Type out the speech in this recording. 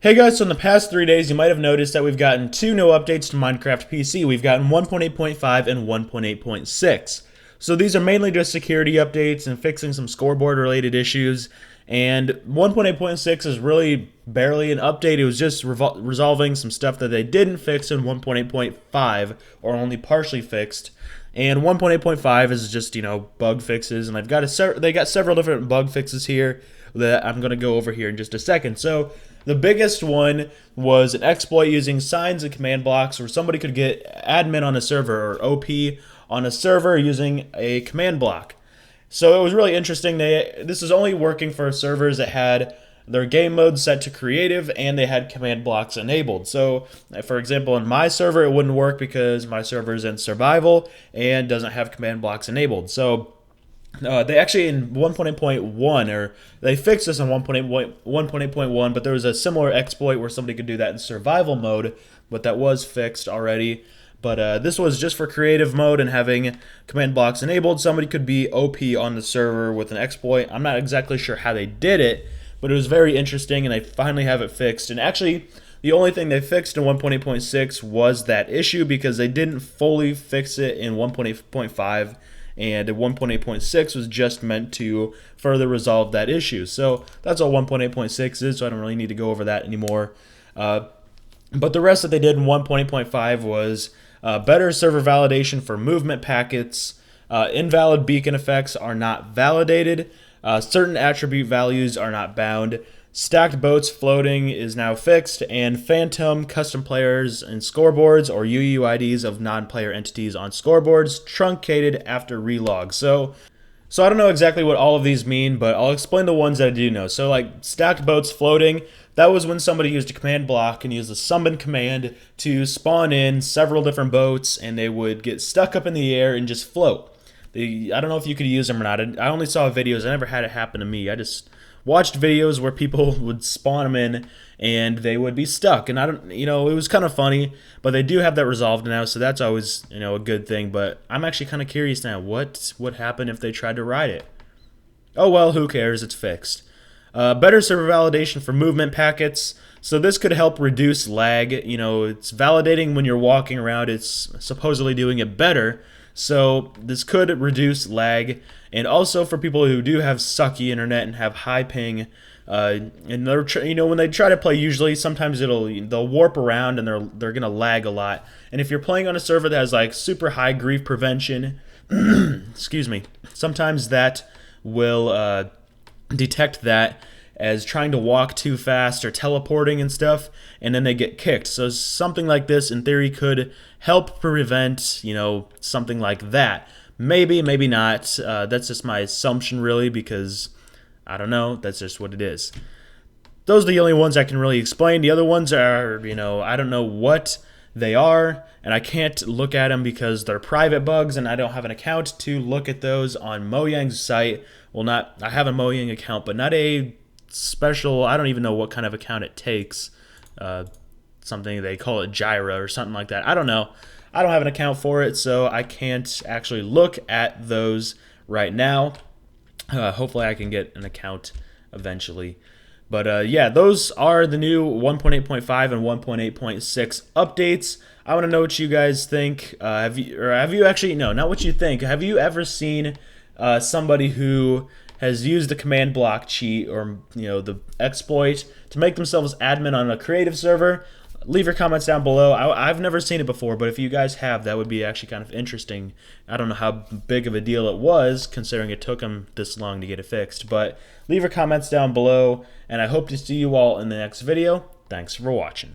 Hey guys, so in the past 3 days, you might have noticed that we've gotten two new updates to Minecraft PC. We've gotten 1.8.5 and 1.8.6. So these are mainly just security updates and fixing some scoreboard related issues. And 1.8.6 is really barely an update. It was just resolving some stuff that they didn't fix in 1.8.5 or only partially fixed. And 1.8.5 is just, bug fixes. And they got several different bug fixes here that I'm going to go over here in just a second. So the biggest one was an exploit using signs and command blocks where somebody could get admin on a server or OP on a server using a command block. So it was really interesting. This is only working for servers that had their game mode set to creative and they had command blocks enabled. So for example, in my server, it wouldn't work because my server is in survival and doesn't have command blocks enabled. So they actually in 1.8.1, or they fixed this in 1.8.1, but there was a similar exploit where somebody could do that in survival mode, but that was fixed already. But this was just for creative mode and having command blocks enabled. Somebody could be OP on the server with an exploit. I'm not exactly sure how they did it, but it was very interesting, and they finally have it fixed. And actually, the only thing they fixed in 1.8.6 was that issue, because they didn't fully fix it in 1.8.5. And 1.8.6 was just meant to further resolve that issue. So that's all 1.8.6 is, so I don't really need to go over that anymore. But the rest that they did in 1.8.5 was better server validation for movement packets, invalid beacon effects are not validated, certain attribute values are not bound, stacked boats floating is now fixed, and phantom custom players and scoreboards or UUIDs of non-player entities on scoreboards truncated after relog. So I don't know exactly what all of these mean, but I'll explain the ones that I do know. So like stacked boats floating, that was when somebody used a command block and used the summon command to spawn in several different boats, and they would get stuck up in the air and just float. I don't know if you could use them or not. I only saw videos. I never had it happen to me. I just watched videos where people would spawn them in and they would be stuck, and it was kind of funny, but they do have that resolved now, so that's always, a good thing. But I'm actually kind of curious now, what would happen if they tried to ride it? Oh well, who cares, it's fixed. Better server validation for movement packets. So this could help reduce lag. It's validating when you're walking around. It's supposedly doing it better. So this could reduce lag, and also for people who do have sucky internet and have high ping, and they're when they try to play, usually sometimes they'll warp around and they're gonna lag a lot. And if you're playing on a server that has like super high grief prevention, excuse me, sometimes that will detect that as trying to walk too fast or teleporting and stuff, and then they get kicked. So something like this, in theory, could help prevent, something like that. Maybe, maybe not. That's just my assumption, really, because I don't know. That's just what it is. Those are the only ones I can really explain. The other ones are, I don't know what they are, and I can't look at them because they're private bugs, and I don't have an account to look at those on Mojang's site. Well, I have a Mojang account, but not a special, I don't even know what kind of account it takes. Something they call it Jira or something like that. I don't know. I don't have an account for it, so I can't actually look at those right now. Hopefully I can get an account eventually. But yeah, those are the new 1.8.5 and 1.8.6 updates. I want to know what you guys think. Have you actually, no, not what you think. Have you ever seen somebody who has used the command block cheat or the exploit to make themselves admin on a creative server? Leave your comments down below. I've never seen it before, but if you guys have, that would be actually kind of interesting. I don't know how big of a deal it was, considering it took them this long to get it fixed. But leave your comments down below, and I hope to see you all in the next video. Thanks for watching.